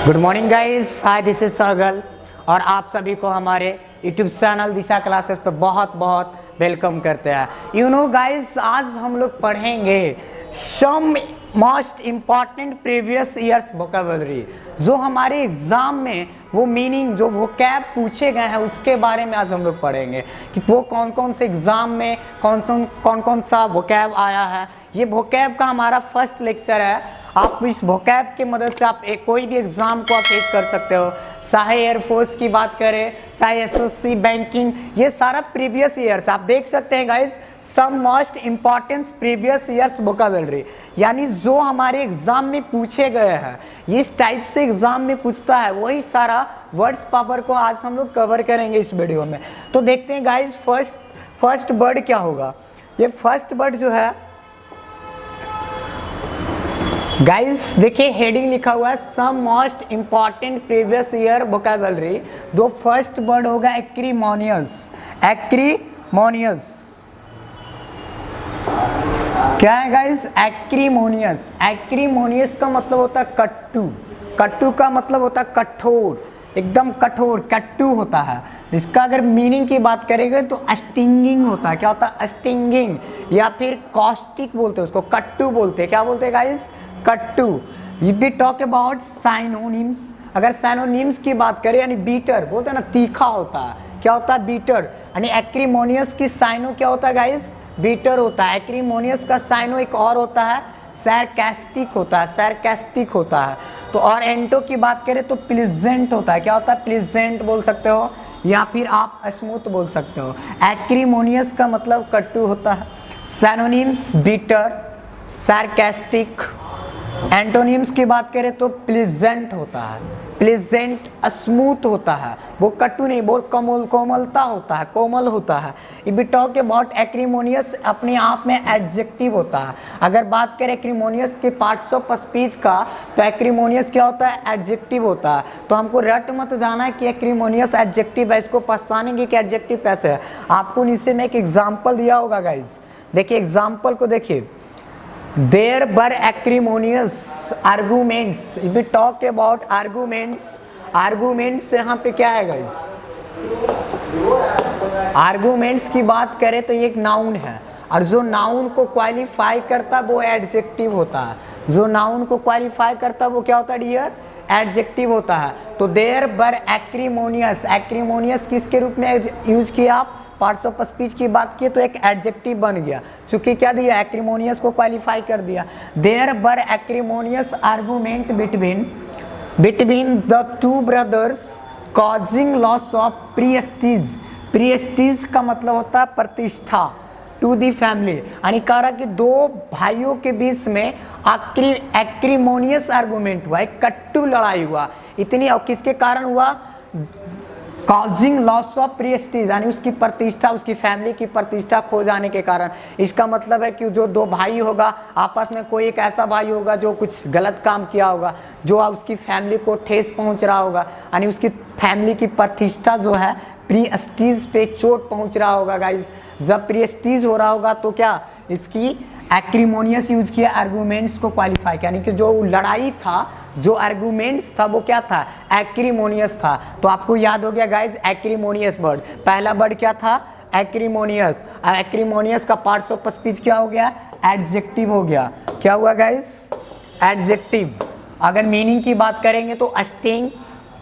Good morning guys, hi this is Sargal और आप सभी को हमारे यूट्यूब चैनल दिशा क्लासेस पर बहुत बहुत वेलकम करते हैं। यू नो गाइस, आज हम लोग पढ़ेंगे some most important previous years vocabulary. जो हमारे एग्जाम में वो मीनिंग जो वोकैब पूछे गए हैं उसके बारे में आज हम लोग पढ़ेंगे कि वो कौन कौन से एग्जाम में कौन कौन सा वोकैब आया है। ये वोकैब का हमारा फर्स्ट लेक्चर है। आप इस वोकैब की मदद से आप कोई भी एग्जाम को आप फेस कर सकते हो, चाहे एयरफोर्स की बात करें, चाहे एसएससी, बैंकिंग, ये सारा प्रीवियस ईयर्स आप देख सकते हैं guys. Some most important previous years vocabulary, यानी जो हमारे एग्जाम में पूछे गए हैं, इस टाइप से एग्जाम में पूछता है वही सारा वर्ड्स पावर को आज हम लोग कवर करेंगे इस वीडियो में। तो देखते हैं गाइस, फर्स्ट वर्ड क्या होगा। ये फर्स्ट वर्ड जो है गाइस, देखिए हेडिंग लिखा हुआ है some most important previous year vocabulary. जो फर्स्ट वर्ड होगा एक्रीमोनियस। एक्रीमोनियस क्या है गाइस? एक्रीमोनियस। एक्रीमोनियस का मतलब होता है कट्टू। कट्टू का मतलब होता है कठोर, एकदम कठोर, कट्टू होता है। इसका अगर मीनिंग की बात करेंगे तो स्टिंगिंग होता है। क्या होता है? स्टिंगिंग, या फिर कॉस्टिक बोलते हैं उसको, कट्टू बोलते हैं। क्या बोलते हैं गाइस? कट्टू। If we talk about synonyms, अगर साइनोनिम्स की बात करें यानी बीटर बोलते हैं ना, तीखा होता है। क्या होता है? बीटर। यानी एक्रीमोनियस की साइनो क्या होता है गाइस? बीटर होता है। एक्रीमोनियस का साइनो एक और होता है, सैरकास्टिक होता है। सैरकास्टिक होता है। तो और एंटो की बात करें तो प्लीजेंट होता है। क्या होता है? प्लीजेंट बोल सकते हो, या फिर आप स्मूथ बोल सकते हो। एक्रीमोनियस का मतलब कट्टू होता है। Synonyms beater, सैरकास्टिक। एंटोनिम्स की बात करें तो प्लीजेंट होता है। प्लीजेंट स्मूथ होता है, वो कट्टू नहीं, बहुत कोमलता होता है, कोमल होता है। If we talk about acrimonious, अपने आप में एडजेक्टिव होता है। अगर बात करें एक्रीमोनियस के पार्ट्स ऑफ स्पीच का, तो एक्रीमोनियस क्या होता है? एडजेक्टिव होता है। तो हमको रट मत जाना है कि एक्रीमोनियस एडजेक्टिव है, इसको पहचानेंगे कि एडजेक्टिव कैसे है। आपको नीचे में एक एग्जाम्पल दिया होगा गाइज, देखिए एग्जाम्पल को देखिए। There were acrimonious arguments. If we talk about arguments, arguments यहाँ पे क्या है गाइस? arguments की बात करें तो ये एक नाउन है, और जो नाउन को क्वालिफाई करता है वो एडजेक्टिव होता है। जो नाउन को क्वालिफाई करता है वो क्या होता है डियर? एडजेक्टिव होता है। तो देयर वर एक्रीमोनियस, एक्रीमोनियस किसके रूप में यूज किया आप? पार्ट्स ऑफ स्पीच की बात की तो एक एडजेक्टिव बन गया, चूंकि क्या दिया? एक्रीमोनियस को क्वालिफाई कर दिया। There were acrimonious argument between the two brothers causing loss of prestige. Prestige का मतलब होता है प्रतिष्ठा, टू दी फैमिली। यानी कह रहा कि दो भाइयों के बीच में एक्रीमोनियस आर्गुमेंट हुआ, एक कट्टू लड़ाई हुआ। इतनी, और किसके कारण हुआ? कॉजिंग लॉस ऑफ प्रेस्टीज, यानी उसकी प्रतिष्ठा, उसकी फैमिली की प्रतिष्ठा खो जाने के कारण। इसका मतलब है कि जो दो भाई होगा आपस में, कोई एक ऐसा भाई होगा जो कुछ गलत काम किया होगा, जो उसकी फैमिली को ठेस पहुंच रहा होगा, यानी उसकी फैमिली की प्रतिष्ठा जो है प्रेस्टीज पे चोट पहुंच रहा होगा गाइज। जब प्रेस्टीज हो रहा होगा तो क्या इसकी एक्रीमोनियस यूज किया, आर्गुमेंट्स को क्वालिफाई किया, यानी कि जो लड़ाई था, जो आर्गुमेंट्स था वो क्या था? एक्रीमोनियस था। तो आपको याद हो गया गाइज एक्रीमोनियस वर्ड। पहला वर्ड क्या था? एक्रीमोनियस। एक्रीमोनियस का पार्ट्स ऑफ स्पीच क्या हो गया? एडजेक्टिव हो गया। क्या हुआ गाइज? एडजेक्टिव। अगर मीनिंग की बात करेंगे तो स्टिंग,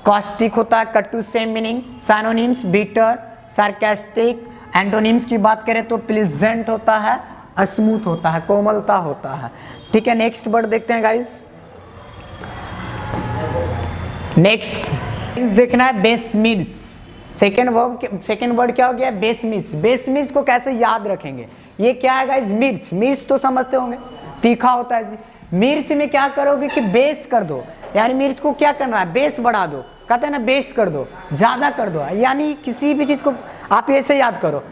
कॉस्टिक होता है, कट्टू, same meaning. Synonyms bitter, sarcastic. Antonyms की बात करें तो प्लीजेंट होता है, स्मूथ होता है, कोमलता होता है। ठीक है, नेक्स्ट वर्ड देखते हैं गाइज। नेक्स्ट देखना है बेस मिर्च। सेकेंड वर्ड क्या हो गया? बेस मिर्च। बेस मिर्च को कैसे याद रखेंगे? ये क्या है गाइज? मिर्च। मिर्च तो समझते होंगे, तीखा होता है जी। मिर्च में क्या करोगे कि बेस कर दो, यानी मिर्च को क्या करना है? बेस बढ़ा दो, कहते हैं ना, बेस कर दो, ज्यादा कर दो। यानी किसी भी चीज को आप ऐसे याद करो,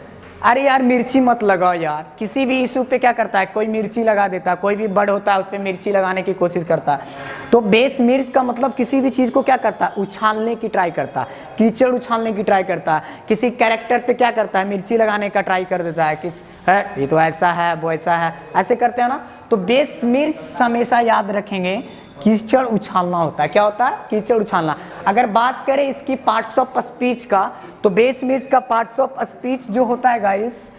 अरे यार मिर्ची मत लगाओ यार। किसी भी इशू पे क्या करता है? कोई मिर्ची लगा देता है, कोई भी बर्ड होता है उस पर मिर्ची लगाने की कोशिश करता है। तो बेस मिर्च का मतलब किसी भी चीज़ को क्या करता है? उछालने की ट्राई करता है, कीचड़ उछालने की ट्राई करता है। किसी कैरेक्टर पे क्या करता है? मिर्ची लगाने का ट्राई कर देता है, किस है ये तो ऐसा है, वो ऐसा है, ऐसे करते हैं ना। तो बेस मिर्च हमेशा याद रखेंगे कीचड़ उछालना होता है। क्या होता है? कीचड़ उछालना। अगर बात करें इसकी पार्ट्स ऑफ स्पीच का, तो बेस मीन्स का पार्ट्स ऑफ स्पीच जो होता है गाइस,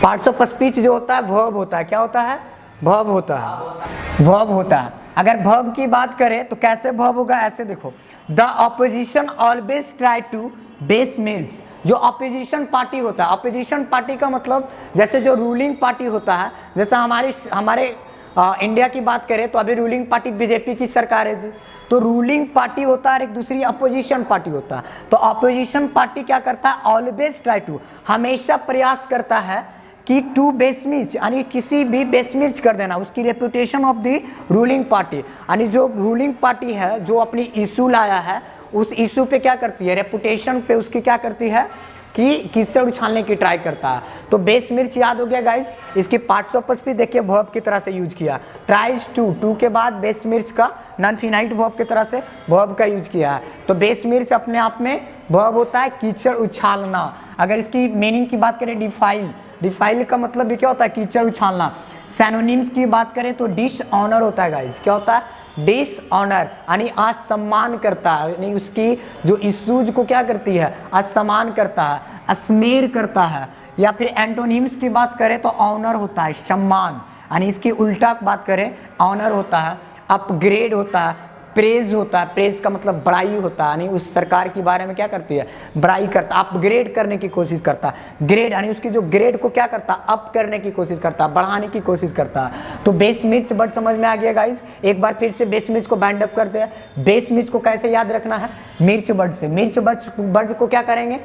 पार्ट्स ऑफ स्पीच जो होता है वर्ब होता है। क्या होता है? वर्ब होता है, वर्ब होता है। अगर वर्ब की बात करें तो कैसे वर्ब होगा, ऐसे देखो, the opposition always try to, base means जो ऑपोजिशन पार्टी होता है, ऑपोजिशन पार्टी का मतलब जैसे जो रूलिंग पार्टी होता है, जैसे हमारे इंडिया की बात करें तो अभी रूलिंग पार्टी बीजेपी की सरकार है जी, तो रूलिंग पार्टी होता है और एक दूसरी अपोजिशन पार्टी होता है। तो अपोजिशन पार्टी क्या करता है? ऑलवेज ट्राई टू, हमेशा प्रयास करता है कि टू बेसमिच, यानी किसी भी बेसमिच कर देना उसकी reputation of the ruling party, यानी जो रूलिंग पार्टी है जो अपनी इशू लाया है उस इशू पे क्या करती है, रेपुटेशन पे उसकी क्या करती है कि कीचड़ उछालने की ट्राई करता है। तो बेस मिर्च याद हो गया गाइस, इसकी पार्ट्स ऑफ स्पीच देखिए वर्ब की तरह से यूज किया, ट्राइज टू, टू के बाद बेस मिर्च का नॉन फिनाइट वर्ब की तरह से वर्ब का यूज किया है। तो बेस मिर्च अपने आप में वर्ब होता है कीचड़ उछालना। अगर इसकी मीनिंग की बात करें डिफाइल, डिफाइल का मतलब भी क्या होता है? कीचड़ उछालना। सैनोनिम्स की बात करें तो डिस ऑनर होता है गाइस। क्या होता है? डिस ऑनर, यानी असम्मान करता है, यानी उसकी जो इश्यूज को क्या करती है? असम्मान करता है, अस्मेर करता है। या फिर एंटोनिम्स की बात करें तो ऑनर होता है, सम्मान, यानी इसकी उल्टा बात करें ऑनर होता है, अपग्रेड होता है, प्रेज होता है, प्रेज का मतलब बड़ाई होता है, यानी उस सरकार के बारे में क्या करती है? बड़ाई करता, अपग्रेड करने की कोशिश करता है। ग्रेड यानी उसकी जो ग्रेड को क्या करता है? अप करने की कोशिश करता है, बढ़ाने की कोशिश करता है। तो बेस मिर्च वर्ड समझ में आ गया गाइस। एक बार फिर से बेस मिर्च को बाइंड अप करते हैं। बेस मिर्च को कैसे याद रखना है? मिर्च वर्ड से, मिर्च वर्ड को क्या करेंगे?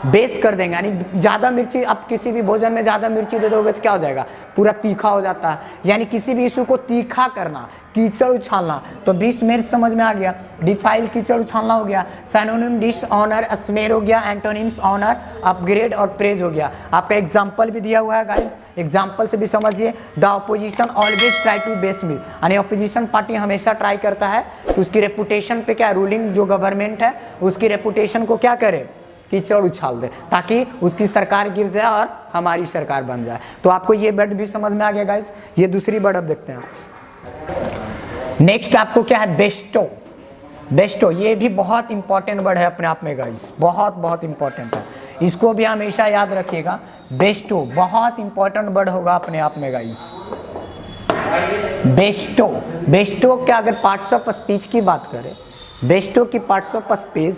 बेस कर देंगे, यानी ज़्यादा मिर्ची, आप किसी भी भोजन में ज़्यादा मिर्ची दे दोगे तो क्या हो जाएगा? पूरा तीखा हो जाता है, यानी किसी भी इशू को तीखा करना, कीचड़ उछालना। तो बीस मिर्च समझ में आ गया, डिफाइल कीचड़ उछालना हो गया, सैनोनिम डिस ऑनर अस्मेर हो गया, एंटोनिम्स ऑनर अपग्रेड और प्रेज हो गया। आपका एग्जाम्पल भी दिया हुआ है गाइस, एग्जाम्पल से भी समझिए। The opposition always try to base me, यानी ऑपोजिशन पार्टी हमेशा ट्राई करता है कि उसकी रेपुटेशन पे क्या, रूलिंग जो गवर्नमेंट है उसकी रेपुटेशन को क्या करे? कीचड़ उछाल दे, ताकि उसकी सरकार गिर जाए और हमारी सरकार बन जाए। तो आपको ये वर्ड भी समझ में आ गया गाइस। ये दूसरी वर्ड अब देखते हैं। नेक्स्ट आपको क्या है? बेस्टो। बेस्टो ये भी बहुत इंपॉर्टेंट वर्ड है अपने आप में गाइस, बहुत बहुत इंपॉर्टेंट है, इसको भी हमेशा याद रखिएगा। बेस्टो बहुत इंपॉर्टेंट वर्ड होगा अपने आप में गाइस। बेस्टो, बेस्टो क्या अगर पार्ट्स ऑफ स्पीच की बात करें, बेस्टो की पार्ट्स ऑफ स्पीच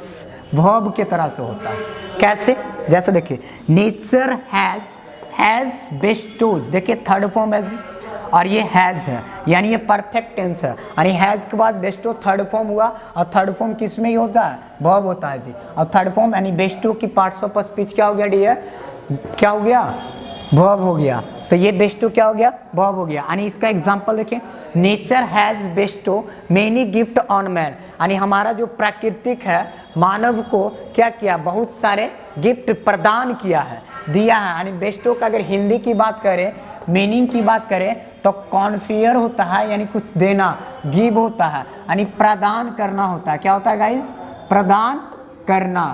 वर्ब के तरह से होता है। कैसे? जैसे देखिए, नेचर हैज बेस्टोज, देखिए थर्ड फॉर्म है जी, और ये हैज है, यानी ये परफेक्ट टेंस है, यानी हैज के बाद बेस्टो थर्ड फॉर्म हुआ, और थर्ड फॉर्म किस में ही होता है? वर्ब होता है जी। और थर्ड फॉर्म यानी बेस्टो की पार्ट्स ऑफ स्पीच क्या हो गया डियर? क्या हो गया? वर्ब हो गया। तो ये बेस्टो क्या हो गया? वर्ब हो गया। यानी इसका एग्जांपल देखिए, nature has Bairstow many gift on man, यानी हमारा जो प्राकृतिक है मानव को क्या किया? बहुत सारे गिफ्ट प्रदान किया है, दिया है। यानी बेस्टो का अगर हिंदी की बात करें, मीनिंग की बात करें तो कॉन्फियर होता है, यानी कुछ देना, गिव होता है, यानी प्रदान करना होता है। क्या होता है गाइस? प्रदान करना।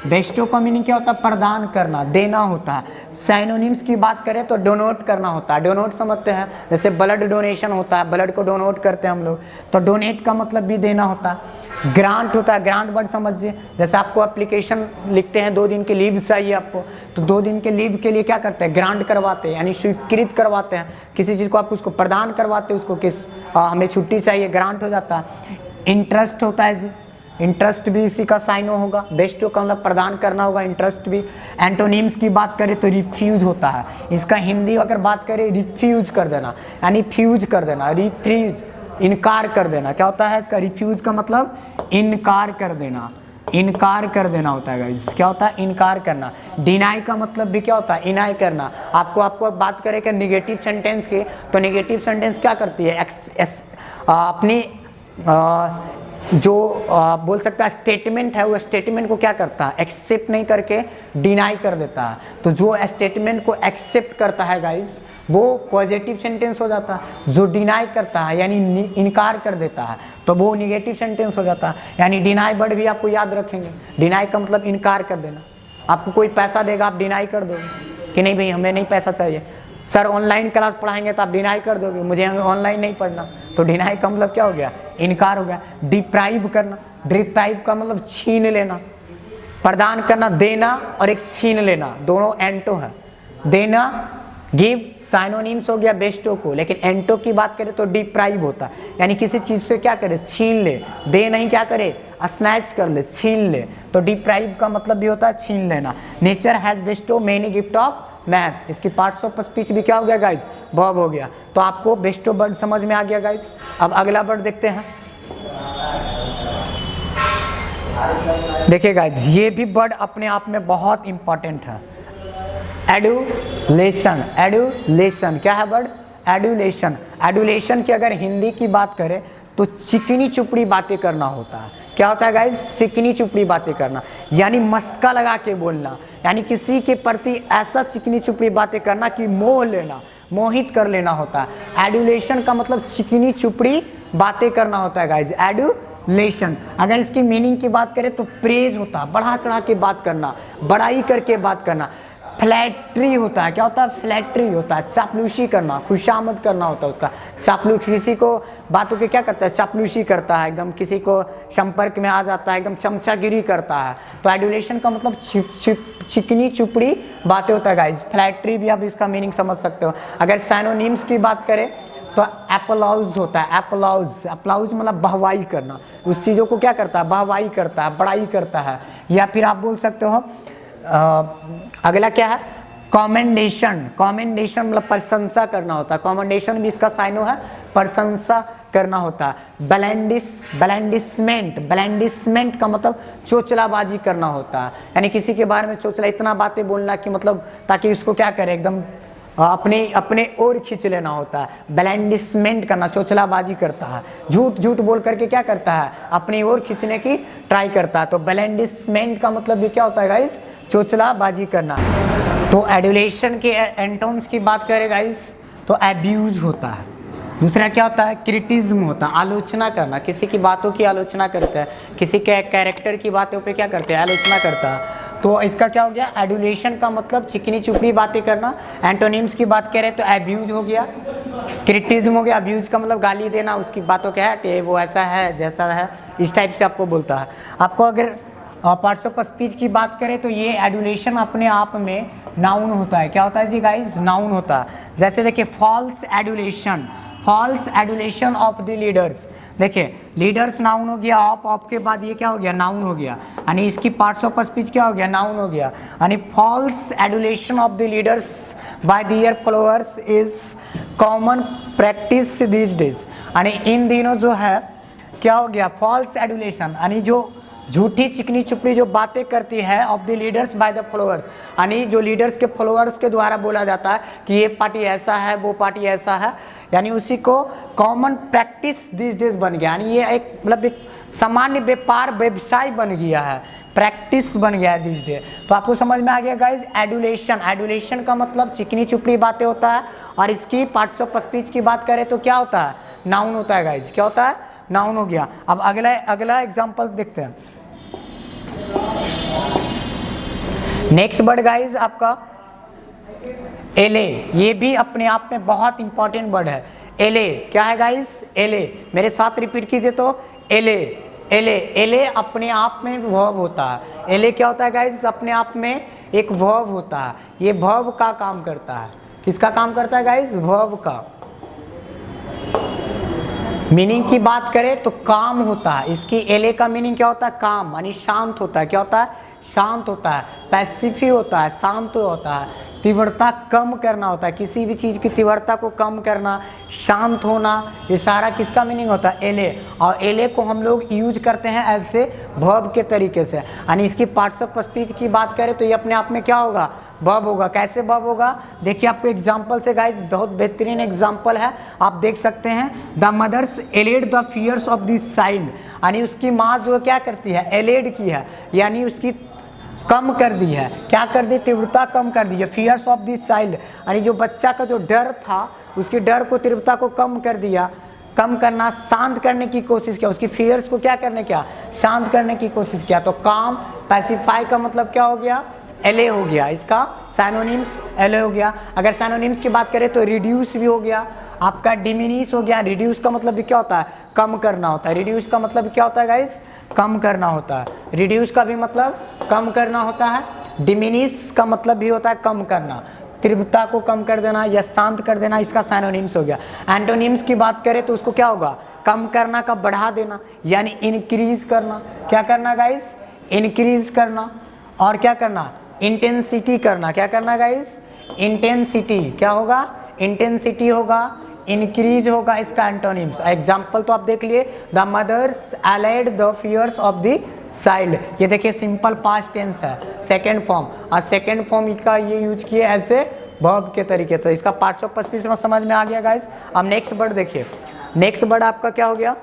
बेस्टो का मीनिंग क्या होता है? प्रदान करना, देना होता है। साइनोनिम्स की बात करें तो डोनेट करना होता है। डोनेट समझते हैं, जैसे ब्लड डोनेशन होता है, ब्लड को डोनेट करते हैं हम लोग, तो डोनेट का मतलब भी देना होता है। ग्रांट होता है, ग्रांट वर्ड समझिए, जैसे आपको एप्लीकेशन लिखते हैं 2 दिन की लीव चाहिए आपको, तो 2 दिन के लीव के लिए क्या करते हैं? ग्रांट करवाते हैं, यानी स्वीकृत करवाते हैं किसी चीज़ को, आप उसको प्रदान करवाते हैं, उसको हमें छुट्टी चाहिए, ग्रांट हो जाता है। इंटरेस्ट होता है जी, इंटरेस्ट भी इसी का साइनो होगा, बेस्टो का मतलब प्रदान करना होगा, इंटरेस्ट भी। एंटोनिम्स की बात करें तो रिफ्यूज होता है, इसका हिंदी अगर बात करें रिफ्यूज कर देना, यानी फ्यूज कर देना, रिफ्यूज इनकार कर देना। क्या होता है इसका? रिफ्यूज का मतलब इनकार कर देना, इनकार कर देना होता है गाइस। क्या होता है? इनकार करना। डिनाई का मतलब भी क्या होता है? इनाय करना। आपको बात करें कि निगेटिव सेंटेंस के, तो निगेटिव सेंटेंस क्या करती है? अपनी जो बोल सकता है स्टेटमेंट है, वो स्टेटमेंट को क्या करता है? एक्सेप्ट नहीं करके डिनाई कर देता है। तो जो स्टेटमेंट को एक्सेप्ट करता है गाइस, वो पॉजिटिव सेंटेंस हो जाता है। जो डिनाई करता है यानी इनकार कर देता है, तो वो निगेटिव सेंटेंस हो जाता है। यानी डिनाई वर्ड भी आपको याद रखेंगे, डिनाई का मतलब इनकार कर देना। आपको कोई पैसा देगा, आप डिनाई कर दोगे कि नहीं भाई हमें नहीं पैसा चाहिए, सर ऑनलाइन क्लास पढ़ाएंगे तो आप डिनाई कर दोगे, मुझे ऑनलाइन नहीं पढ़ना, तो डिनाई का मतलब क्या हो गया, इनकार हो गया। डिप्राइव करना, डिप्राइव का मतलब छीन लेना, प्रदान करना, देना और एक छीन लेना, दोनों एंटो है। देना गिव साइनोनिम्स हो गया बेस्टो को, लेकिन एंटो की बात करें तो डिप्राइव होता है, यानी किसी चीज से क्या करे, छीन ले, दे नहीं क्या करे, स्नैच कर ले, छीन ले, तो डिप्राइव का मतलब भी होता है छीन लेना। Nature has Bairstow many gift of man, इसकी पार्ट्स ऑफ स्पीच भी क्या हो गया गाइज, वर्ब हो गया। तो आपको बेस्टो वर्ड समझ में आ गया गाइज। अब अगला वर्ड देखते हैं। देखिए गाइज, ये भी वर्ड अपने आप में बहुत इंपॉर्टेंट है। एडुलेशन, एडुलेशन क्या है वर्ड, एडुलेशन। एडुलेशन की अगर हिंदी की बात करें तो चिकनी चुपड़ी बातें करना होता है। क्या होता है गाइज, चिकनी चुपड़ी बातें करना, यानी मस्का लगा के बोलना, यानी किसी के प्रति ऐसा चिकनी चुपड़ी बातें करना कि मोह लेना, मोहित कर लेना होता है। एडुलेशन का मतलब चिकनी चुपड़ी बातें करना होता है गाइज, एडुलेशन। अगर इसकी मीनिंग की बात करें तो प्रेज होता है, बढ़ा चढ़ा के बात करना, बड़ाई करके बात करना। फ्लैटरी होता है, क्या होता है, फ्लैटरी होता है, चापलूसी करना, खुशामद करना होता है उसका। चापलू किसी को बातों के क्या करता है, चापलूसी करता है, एकदम किसी को संपर्क में आ जाता है, एकदम चमचागिरी करता है। तो एडुलेशन का मतलब चिकनी चुपड़ी बातें होता है गाइज। फ्लैटरी भी आप इसका मीनिंग समझ सकते हो। अगर साइनोनिम्स की बात करें तो एप्लाउज होता है, एप्लाउज, एप्लाउज मतलब बहवाई करना, उस चीज़ों को क्या करता है, बहवाई करता है, बड़ाई करता है। या फिर आप बोल सकते हो अगला क्या है, कॉमेंडेशन। कॉमेंडेशन मतलब प्रशंसा करना होता है, कॉमेंडेशन भी इसका साइनो है, प्रशंसा करना होता है। ब्लेंडिसमेंट, ब्लेंडिसमेंट का मतलब चोचलाबाजी करना होता है, यानी किसी के बारे में चोचला इतना बातें बोलना कि मतलब ताकि उसको क्या करे, एकदम अपने ओर खींच लेना होता है। ब्लेंडिसमेंट करना, चोचलाबाजी करता है, झूठ झूठ बोल करके क्या करता है, अपनी ओर खींचने की ट्राई करता है। तो ब्लेंडिसमेंट का मतलब भी क्या होता है गाइस, चोचलाबाजी करना। तो एडुलेशन के एंटोन्स की बात करें गाइस तो एब्यूज होता है। दूसरा क्या होता है, क्रिटिज्म होता है, आलोचना करना, किसी की बातों की आलोचना करता है, किसी के कैरेक्टर की बातों पे क्या करते हैं, आलोचना करता है। तो इसका क्या हो गया, एडुलेशन का मतलब चिकनी चुपड़ी बातें करना। एंटोनिम्स की बात करें तो एब्यूज हो गया, क्रिटिज्म हो गया, अब्यूज का मतलब गाली देना, उसकी बातों क्या है कि वो ऐसा है जैसा है, इस टाइप से आपको बोलता है। आपको अगर पार्ट्स ऑफ स्पीच की बात करें तो ये एडुलेशन अपने आप में नाउन होता है। क्या होता है जी गाइज, नाउन होता है। जैसे देखिए false adulation, false adulation of the leaders. देखिए लीडर्स नाउन हो गया, ऑफ के बाद ये क्या हो गया, नाउन हो गया, यानी इसकी पार्ट्स ऑफ स्पीच क्या हो गया, नाउन हो गया। यानी false adulation of the leaders by their followers is common practice these days. यानी इन दिनों जो है क्या हो गया, फॉल्स एडुलेशन, यानी जो झूठी चिकनी चुपड़ी जो बातें करती है of the leaders by the followers, यानी जो लीडर्स के फॉलोअर्स के द्वारा बोला जाता है कि ये पार्टी ऐसा है, वो पार्टी ऐसा है, यानी उसी को कॉमन प्रैक्टिस दिस डेज बन गया। यानी ये एक मतलब एक सामान्य व्यापार व्यवसाय बन गया है, प्रैक्टिस बन गया है दिस डे। तो आपको समझ में आ गया गाइज एडुलेशन। एडुलेशन का मतलब चिकनी चुपड़ी बातें होता है, और इसकी पार्ट्स ऑफ स्पीच की बात करें तो क्या होता है, नाउन होता है गाइज। क्या होता है, नाउन हो गया। अब अगला एग्जांपल देखते हैं। नेक्स्ट वर्ड गाइज आपका एले, ये भी अपने आप में बहुत इंपॉर्टेंट वर्ड है। एले क्या है गाइज, एले मेरे साथ रिपीट कीजिए तो एले, एले, एले अपने आप में वर्ब होता है। एले क्या होता है गाइज, अपने आप में एक वर्ब होता है। ये वर्ब का काम करता है, किसका काम करता है गाइज, वर्ब का। मीनिंग की बात करें तो काम होता है, इसकी एले का मीनिंग क्या होता है, काम, यानी शांत होता है। क्या होता है, शांत होता है, पैसिफी होता है, शांत होता है, तीव्रता कम करना होता है, किसी भी चीज़ की तीव्रता को कम करना, शांत होना, ये सारा किसका मीनिंग होता है, एले। और एले को हम लोग यूज करते हैं ऐसे वर्ब के तरीके से। यानी इसकी पार्ट्स ऑफ स्पीच की बात करें तो ये अपने आप में क्या होगा, वर्ब होगा। कैसे वर्ब होगा, देखिए आपको एग्जाम्पल से गाइज, बहुत बेहतरीन एग्जाम्पल है, आप देख सकते हैं। The mothers allayed the fears of this child, यानी उसकी माँ जो क्या करती है, एलेड की है, यानी उसकी कम कर दी है। क्या कर दी, तीव्रता कम कर दी है। फियर्स ऑफ दिस चाइल्ड, यानी जो बच्चा का जो डर था उसके डर को, तीव्रता को कम कर दिया, कम करना, शांत करने की कोशिश किया, उसकी फियर्स को क्या करने, क्या शांत करने की कोशिश किया। तो काम पैसिफाई का मतलब क्या हो गया, एले हो गया, इसका साइनोनिम्स एले हो गया। अगर साइनोनिम्स की बात करें तो रिड्यूस भी हो गया, आपका डिमिनिश हो गया। रिड्यूस का मतलब भी क्या होता है, कम करना होता है। रिड्यूस का मतलब क्या होता है गाइस, कम करना होता है। रिड्यूस का भी मतलब कम करना होता है। डिमिनिश का मतलब भी होता है कम करना, तीव्रता को कम कर देना या शांत कर देना, इसका साइनोनिम्स हो गया। एंटोनिम्स की बात करें तो उसको क्या होगा, कम करना का बढ़ा देना, यानी इंक्रीज करना। क्या करना गाइस, इंक्रीज करना। और क्या करना, इंटेंसिटी करना। क्या करना गाइस, इंटेंसिटी। क्या होगा, इंटेंसिटी होगा, इंक्रीज होगा, इसका एंटोनिम्स। एग्जाम्पल तो आप देख लिए, the mothers allayed the fears of the child. ये देखिए सिंपल पास्ट टेंस है, सेकेंड फॉर्म, और सेकेंड फॉर्म का ये यूज किए एज ए वर्ब के तरीके से। इसका पार्ट्स ऑफ स्पीच में समझ में आ गया गाइस। अब नेक्स्ट वर्ड देखिए, नेक्स्ट वर्ड आपका क्या हो गया,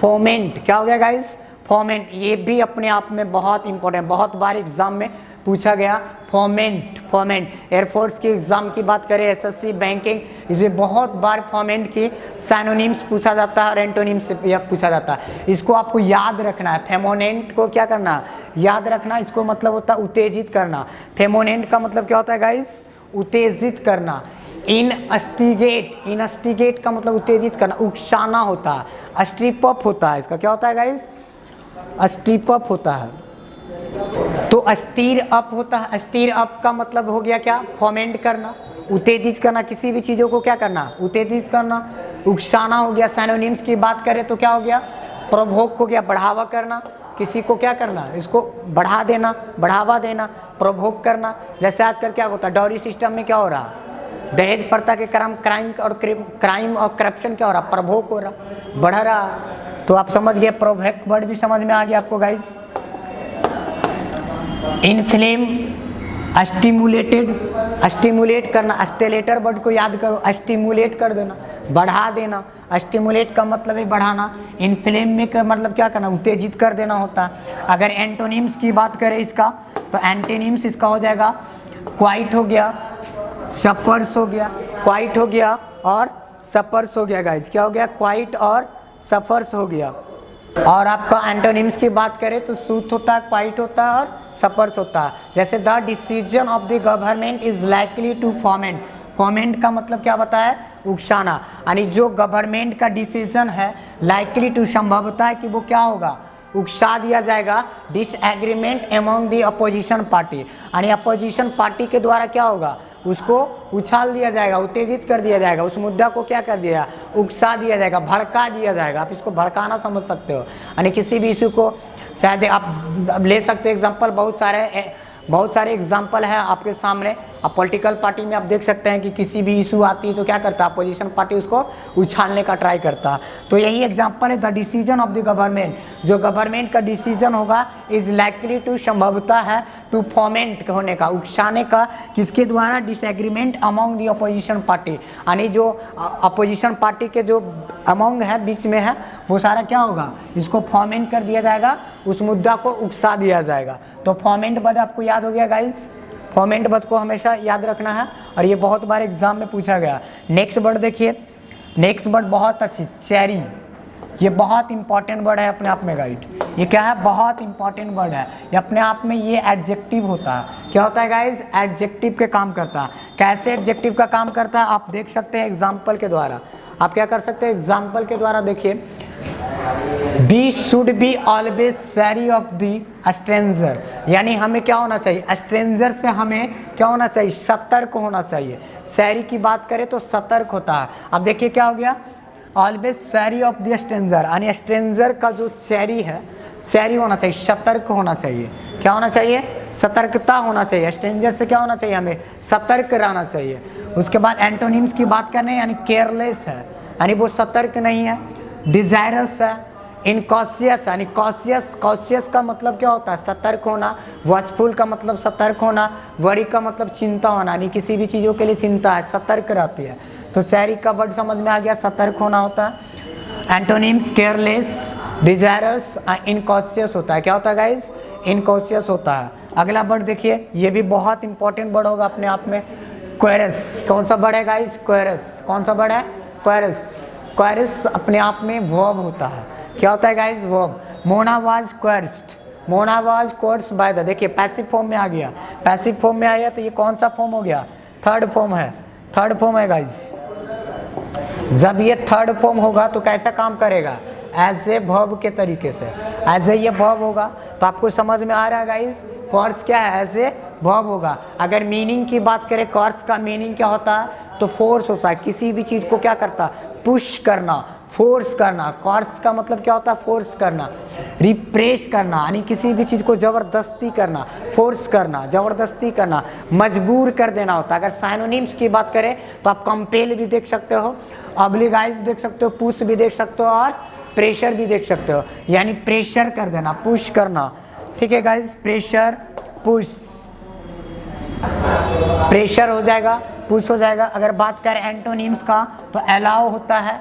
फोमेंट। क्या हो गया गाइस, फोमेंट। ये भी अपने आप में बहुत इंपॉर्टेंट, बहुत बार एग्जाम में पूछा गया। Foment, foment. एयरफोर्स की एग्जाम की बात करें, एसएससी, बैंकिंग, इसमें बहुत बार फोमेंट की साइनोनिम्स पूछा जाता है और एंटोनिम्स से पूछा जाता है। इसको आपको याद रखना है। फेमोनेंट को क्या करना है, याद रखना। इसको मतलब होता है उत्तेजित करना। फेमोनेंट का मतलब क्या होता है गाइस, उत्तेजित करना। इनस्टिगेट, इनस्टिगेट का मतलब उत्तेजित करना, उकसाना होता है। स्ट्रिप अप होता है, इसका क्या होता है गाइस, स्ट्रिप अप होता है। तो स्टीर अप होता है। स्टीर अप का मतलब हो गया क्या, फोमेंट करना, उत्तेजित करना, किसी भी चीज़ों को क्या करना, उत्तेजित करना। उकसाना हो गया। साइनोनिम्स की बात करें तो क्या हो गया, प्रोवोक हो गया, बढ़ावा करना, किसी को क्या करना, इसको बढ़ा देना, बढ़ावा देना, प्रोवोक करना। जैसे आजकल क्या होता है, डॉरी सिस्टम में क्या हो रहा, दहेज प्रथा के क्राइम और करप्शन क्या हो रहा, प्रोवोक हो रहा, बढ़ रहा। तो आप समझ गए, प्रोवोक वर्ड भी समझ में आ गया आपको गाइस। इनफ्लेम, स्टिमुलेटेड, स्टिमुलेट करना। स्टेलेटर वर्ड को याद करो, स्टिमुलेट कर देना, बढ़ा देना। स्टिमुलेट का मतलब है बढ़ाना। इनफ्लेम में का मतलब क्या करना, उत्तेजित कर देना होता है। अगर एंटोनिम्स की बात करें इसका, तो एंटोनिम्स इसका हो जाएगा क्वाइट हो गया, सपर्स हो गया, क्वाइट हो गया और सपर्स हो गया गाइस। क्या हो गया, क्वाइट और सफर्स हो गया। और आपका एंटोनिम्स की बात करें तो सूथ होता है, क्वाइट होता है और सपर्स होता है। जैसे the decision of the government is likely to foment. Foment का मतलब क्या बताया, उकसाना। यानी जो गवर्नमेंट का डिसीजन है, लाइकली टू, संभवता है कि वो क्या होगा, उकसा दिया जाएगा। Disagreement among the opposition party, यानी अपोजिशन पार्टी के द्वारा क्या होगा, उसको उछाल दिया जाएगा, उत्तेजित कर दिया जाएगा। उस मुद्दा को क्या कर दिया, उकसा दिया जाएगा, भड़का दिया जाएगा। आप इसको भड़काना समझ सकते हो, यानी किसी भी इशू को शायद आप ले सकते हो एग्जाम्पल। बहुत सारे एग्जाम्पल है आपके सामने। अब पॉलिटिकल पार्टी में आप देख सकते हैं कि किसी भी इशू आती है तो क्या करता है, अपोजिशन पार्टी उसको उछालने का ट्राई करता है। तो यही एग्जाम्पल है, the decision of the government. जो गवर्नमेंट का डिसीजन होगा इज लाइकली टू, संभवता है, टू फोमेंट होने का, उकसाने का, किसके द्वारा, disagreement among the opposition party. यानी जो अपोजिशन पार्टी के जो अमंग है, बीच में है, वो सारा क्या होगा, इसको फोमेंट कर दिया जाएगा, उस मुद्दा को उकसा दिया जाएगा। तो फोमेंट वर्ड आपको याद हो गया गाइस। फोमेंट वर्ड को हमेशा याद रखना है और ये बहुत बार एग्जाम में पूछा गया। नेक्स्ट वर्ड देखिए, नेक्स्ट वर्ड बहुत अच्छी, चेरी। ये बहुत इंपॉर्टेंट वर्ड है अपने आप में गाइड। ये क्या है, बहुत इंपॉर्टेंट वर्ड है। ये अपने आप में ये एडजेक्टिव होता है। क्या होता है गाइज, एडजेक्टिव के काम करता है। कैसे एडजेक्टिव का काम करता है आप देख सकते हैं एग्जाम्पल के द्वारा। आप क्या कर सकते हैं, एग्जाम्पल के द्वारा देखिए। बी शुड बी ऑलवेज सैरी ऑफ दी स्ट्रेंजर, यानी हमें क्या होना चाहिए, स्ट्रेंजर से हमें क्या होना चाहिए, सतर्क होना चाहिए। सैरी की बात करें तो सतर्क होता है। अब देखिए क्या हो गया, ऑलवेज सैरी ऑफ द स्ट्रेंजर, यानी स्ट्रेंजर का जो सैरी है, सैरी होना चाहिए, सतर्क होना चाहिए। क्या होना चाहिए, सतर्कता होना चाहिए। स्ट्रेंजर से क्या होना चाहिए, हमें सतर्क रहना चाहिए। उसके बाद एंटोनिम्स की बात करने, यानी केयरलेस है, यानी वो सतर्क नहीं है। डिजायरस है, इनकॉशियस, यानी कॉशियस, कॉशियस का मतलब क्या होता है, सतर्क होना। वॉचफुल का मतलब सतर्क होना। वरी का मतलब चिंता होना, यानी किसी भी चीज़ों के लिए चिंता है, सतर्क रहती है। तो सैरी का वर्ड समझ में आ गया, सतर्क होना होता है। एंटोनिम्स केयरलेस, डिजायरस, इनकॉशियस होता है। क्या होता है गाइज, इनकॉशियस होता है। अगला वर्ड देखिए, ये भी बहुत इंपॉर्टेंट वर्ड होगा अपने आप में, क्वेरस। कौन सा वर्ड है गाइज, क्वेरस। कौन सा वर्ड है, क्वेरस। क्वेरस अपने आप में वर्ब होता है। क्या होता है guys, verb. Mona was coerced, Mona was coerced by the, देखिए पैसिव फॉर्म में आ गया, पैसिव फॉर्म में आया तो ये कौन सा फॉर्म हो गया, थर्ड फॉर्म है, थर्ड फॉर्म है गाइस। जब ये थर्ड फॉर्म होगा तो कैसा काम करेगा, एज ए वर्ब के तरीके से, एज ए ये वर्ब होगा। तो आपको समझ में आ रहा है गाइस, कोर्स क्या है, एज ए वर्ब होगा। अगर मीनिंग की बात करें, कोर्स का मीनिंग क्या होता है, तो फोर्स होता है, किसी भी चीज़ को क्या करता, पुश करना, फोर्स करना। कोर्स का मतलब क्या होता है, फोर्स करना, रिप्रेस करना, यानी किसी भी चीज़ को ज़बरदस्ती करना, फोर्स करना, ज़बरदस्ती करना, मजबूर कर देना होता है। अगर साइनोनिम्स की बात करें तो आप कंपेल भी देख सकते हो, ऑब्लिगाइज देख सकते हो, पुश भी देख सकते हो और प्रेशर भी देख सकते हो, यानी प्रेशर कर देना, पुश करना। ठीक है गाइज, प्रेशर, पुश, प्रेशर हो जाएगा, पुश हो जाएगा। अगर बात करें एंटोनिम्स का तो अलाउ होता है,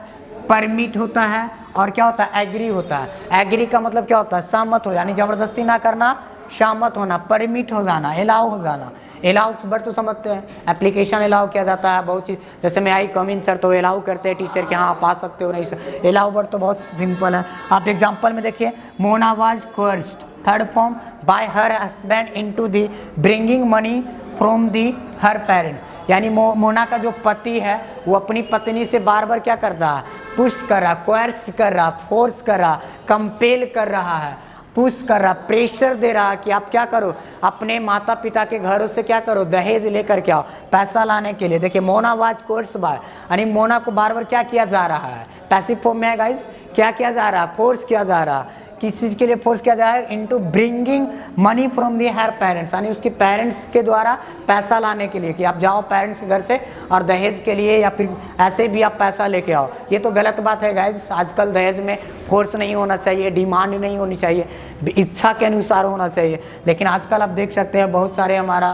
परमिट होता है और क्या होता है, एग्री होता है। एग्री का मतलब क्या होता है, सहमत हो, यानी ज़बरदस्ती ना करना, सहमत होना। परमिट हो जाना, अलाउ हो जाना। अलाउ वर्ड तो समझते हैं, एप्लीकेशन अलाउ किया जाता है बहुत चीज़, जैसे मैं आई कम इन सर तो अलाउ करते हैं टीचर के, हाँ आप आ सकते हो, नहीं सर। अलाउ वर्ड तो बहुत सिंपल है। आप एग्जाम्पल में देखिए, Mona was कोर्स्ड, third form, bye her husband into the bringing money from the her parent, यानी मोना का जो पति है वो अपनी पत्नी से बार बार क्या कर रहा है, पुश कर रहा, कोर्स कर रहा, फोर्स कर रहा, कंपेल कर रहा है, पुश कर रहा, प्रेशर दे रहा कि आप क्या करो, अपने माता पिता के घरों से क्या करो, दहेज लेकर के आओ पैसा लाने के लिए। देखिए मोना वाज कोर्स बाय, यानी मोना को बार बार क्या किया जा रहा है, पैसिव फॉर्म में है गाइस, क्या किया जा रहा है, फोर्स किया जा रहा है। किस चीज़ के लिए फोर्स किया जा रहा है, into bringing money from the her parents, यानी उसके पेरेंट्स के द्वारा पैसा लाने के लिए, कि आप जाओ पेरेंट्स के घर से और दहेज के लिए या फिर ऐसे भी आप पैसा लेके आओ। ये तो गलत बात है गाइस, आजकल दहेज में फोर्स नहीं होना चाहिए, डिमांड नहीं होनी चाहिए, इच्छा के अनुसार होना चाहिए। लेकिन आजकल आप देख सकते हैं बहुत सारे हमारा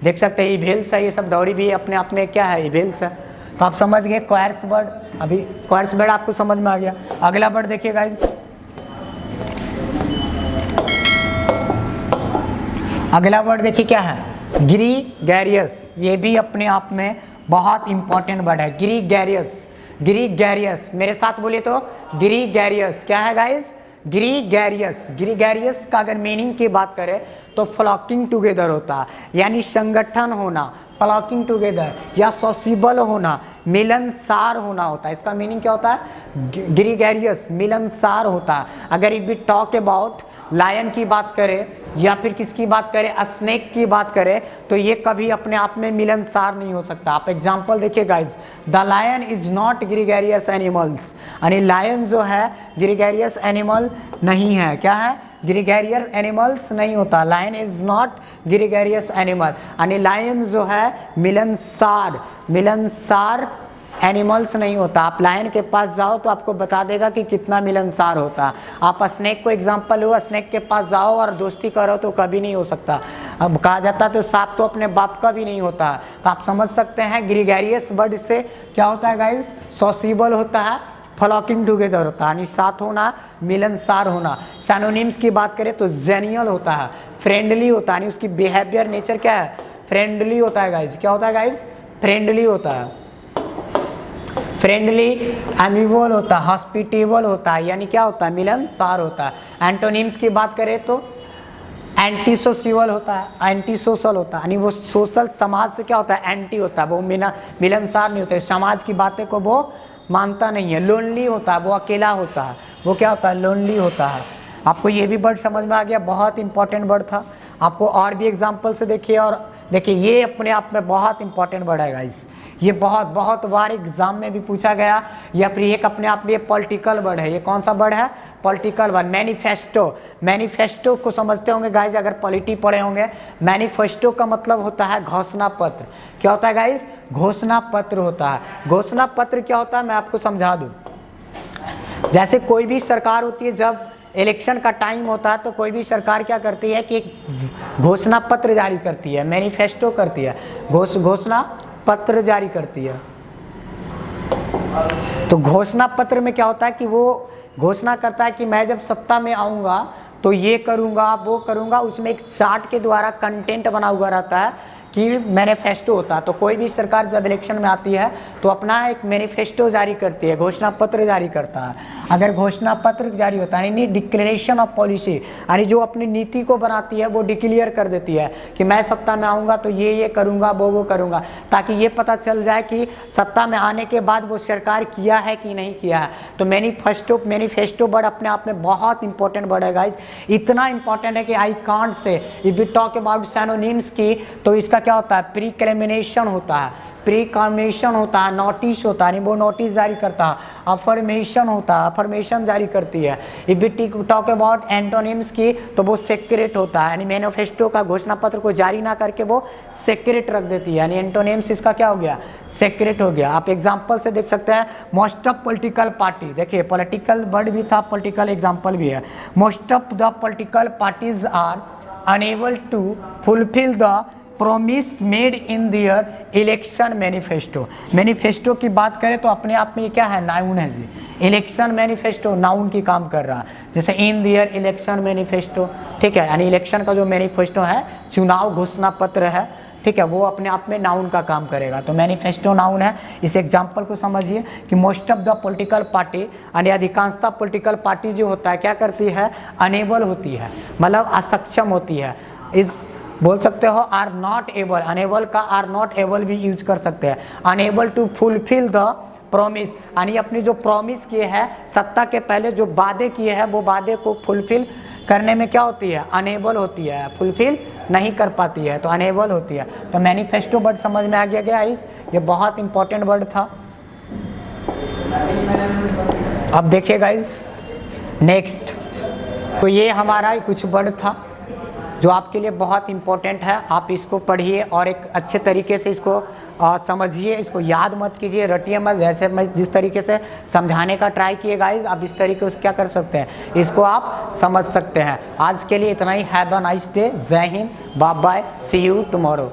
देख सकते हैं इवेल्स है, ये सब डॉरी भी अपने आप में क्या है, इवेल्स है। तो आप समझ गए कोर्स वर्ड, अभी कोर्स वर्ड आपको समझ में आ गया। अगला वर्ड देखिए गाइस, अगला वर्ड देखिए क्या है, ग्रीगैरियस। ये भी अपने आप में बहुत इंपॉर्टेंट वर्ड है, ग्रीगैरियस। ग्रीगैरियस मेरे साथ बोलिए तो, ग्रीगैरियस क्या है गाइस, ग्रीगैरियस। ग्रीगैरियस का अगर मीनिंग की बात करें तो फ्लॉकिंग टुगेदर होता है, यानी संगठन होना, फ्लॉकिंग टुगेदर, या सोसिबल होना, मिलनसार होना होता है। इसका मीनिंग क्या होता है, ग्रीगैरियस, मिलनसार होता है। अगर if we talk about lion की बात करें या फिर किसकी बात करें, स्नेक की बात करें, तो ये कभी अपने आप में मिलनसार नहीं हो सकता। आप एग्जांपल देखिए guys, the lion is not gregarious animals, यानी लायन जो है ग्रीगैरियस एनिमल नहीं है। क्या है, ग्रीगैरियस एनिमल्स नहीं होता, लायन इज नॉट ग्रीगैरियस एनिमल, यानी लायन जो है मिलनसार, मिलनसार एनिमल्स नहीं होता। आप लायन के पास जाओ तो आपको बता देगा कि कितना मिलनसार होता है। आप स्नेक को एग्जांपल हो, स्नेक के पास जाओ और दोस्ती करो तो कभी नहीं हो सकता। अब कहा जाता है तो सांप तो अपने बाप का भी नहीं होता। तो आप समझ सकते हैं ग्रीगैरियस वर्ड से क्या होता है गाइस, सोसिबल होता है, फ्लॉकिंग टुगेदर होता है, यानी साथ होना, मिलनसार होना। सिनोनिम्स की बात करें तो जेनियल होता है, फ्रेंडली होता है, यानी उसकी बिहेवियर नेचर क्या है, फ्रेंडली होता है गाइस। क्या होता है गाइस, फ्रेंडली होता है, फ्रेंडली, एमिबल होता है, हॉस्पिटेबल होता है, यानी क्या होता है, मिलनसार होता है। एंटोनिम्स की बात करें तो एंटी सोशियल होता है, एंटी सोशल होता है, यानी वो सोशल समाज से क्या होता है, एंटी होता है, वो मिलनसार नहीं होता है, समाज की बातें को वो मानता नहीं है। लोनली होता है, वो अकेला होता है, वो क्या होता है, लोनली होता है। आपको ये भी वर्ड समझ में आ गया, बहुत इंपॉर्टेंट वर्ड था। आपको और भी एग्जाम्पल से देखिए, और देखिए ये अपने आप में बहुत इंपॉर्टेंट वर्ड है गाइस, ये बहुत बार एग्जाम में भी पूछा गया, या फिर एक अपने आप में पॉलिटिकल वर्ड है। ये कौन सा वर्ड है, पॉलिटिकल वर्ड, मैनिफेस्टो। मैनिफेस्टो को समझते होंगे गाइस अगर पॉलिटी पढ़े होंगे। मैनिफेस्टो का मतलब होता है घोषणा पत्र। क्या होता है गाइस, घोषणा पत्र होता है। घोषणा पत्र क्या होता है मैं आपको समझा दूं। जैसे कोई भी सरकार होती है, जब इलेक्शन का टाइम होता है तो कोई भी सरकार क्या करती है कि एक घोषणा पत्र जारी करती है, मैनिफेस्टो करती है, घोषणा पत्र जारी करती है। तो घोषणा पत्र में क्या होता है कि वो घोषणा करता है कि मैं जब सत्ता में आऊँगा तो ये करूँगा, वो करूँगा। उसमें एक चार्ट के द्वारा कंटेंट बना हुआ रहता है कि मैनिफेस्टो होता है। तो कोई भी सरकार जब इलेक्शन में आती है तो अपना एक मैनिफेस्टो जारी करती है, घोषणा पत्र जारी करता है। अगर घोषणा पत्र जारी होता है यानी डिक्लेरेशन ऑफ पॉलिसी, यानी जो अपनी नीति को बनाती है वो डिक्लेयर कर देती है कि मैं सत्ता में आऊँगा तो ये करूँगा, वो करूँगा, ताकि ये पता चल जाए कि सत्ता में आने के बाद वो सरकार किया है कि नहीं किया है। तो मैनिफेस्टो वर्ड अपने आप में बहुत इंपॉर्टेंट वर्ड है गाइज, इतना इंपॉर्टेंट है कि I can't say if we talk about synonyms की, तो इसका क्या होता है, प्रीक्लेमिनेशन होता है, प्रीकॉर्मेशन होता है, नोटिस होता है, वो नोटिस जारी करता है, अफर्मेशन होता है, अफर्मेशन जारी करती है। If we talk about antonyms की तो वो सेक्रेट होता है, यानी मैनिफेस्टो का घोषणा पत्र को जारी ना करके वो सेक्रेट रख देती है, यानी एंटोनिम्स इसका क्या हो गया, सेक्रेट हो गया। आप एग्जाम्पल से देख सकते हैं, मोस्ट ऑफ पॉलिटिकल पार्टी, देखिए पॉलिटिकल वर्ड भी था, पॉलिटिकल एग्जाम्पल भी है। Most of the political parties are unable to fulfil the promise made in their election manifesto. Manifesto की बात करें तो अपने आप में ये क्या है, नाउन है जी। इलेक्शन मैनिफेस्टो नाउन की काम कर रहा है, जैसे इन दियर इलेक्शन मैनिफेस्टो, ठीक है, यानी इलेक्शन का जो मैनिफेस्टो है, चुनाव घोषणा पत्र है, ठीक है, वो अपने आप में नाउन का काम करेगा। तो मैनिफेस्टो नाउन है। इस एग्जाम्पल को समझिए कि most of the political party, यानी अधिकांशतः पॉलिटिकल पार्टी जो होता है क्या करती है, अनेबल होती है, मतलब असक्षम होती है। इस बोल सकते हो आर नॉट एबल, अनेबल का आर नॉट एबल भी यूज कर सकते हैं। Unable to fulfil the promise, यानी अपनी जो प्रॉमिस किए हैं, सत्ता के पहले जो वादे किए हैं, वो वादे को फुलफिल करने में क्या होती है, अनेबल होती है, फुलफिल नहीं कर पाती है, तो अनेबल होती है। तो मैनिफेस्टो वर्ड समझ में आ गया गाइस, ये बहुत इंपॉर्टेंट वर्ड था। अब देखिए गाइस नेक्स्ट, तो ये हमारा कुछ वर्ड था जो आपके लिए बहुत इंपॉर्टेंट है। आप इसको पढ़िए और एक अच्छे तरीके से इसको समझिए, इसको याद मत कीजिए, रटिए मत। जैसे मैं जिस तरीके से समझाने का ट्राई किए गाइस, आप इस तरीके से क्या कर सकते हैं, इसको आप समझ सकते हैं। आज के लिए इतना ही। Have a nice day. जय Hind, bye bye, see you tomorrow.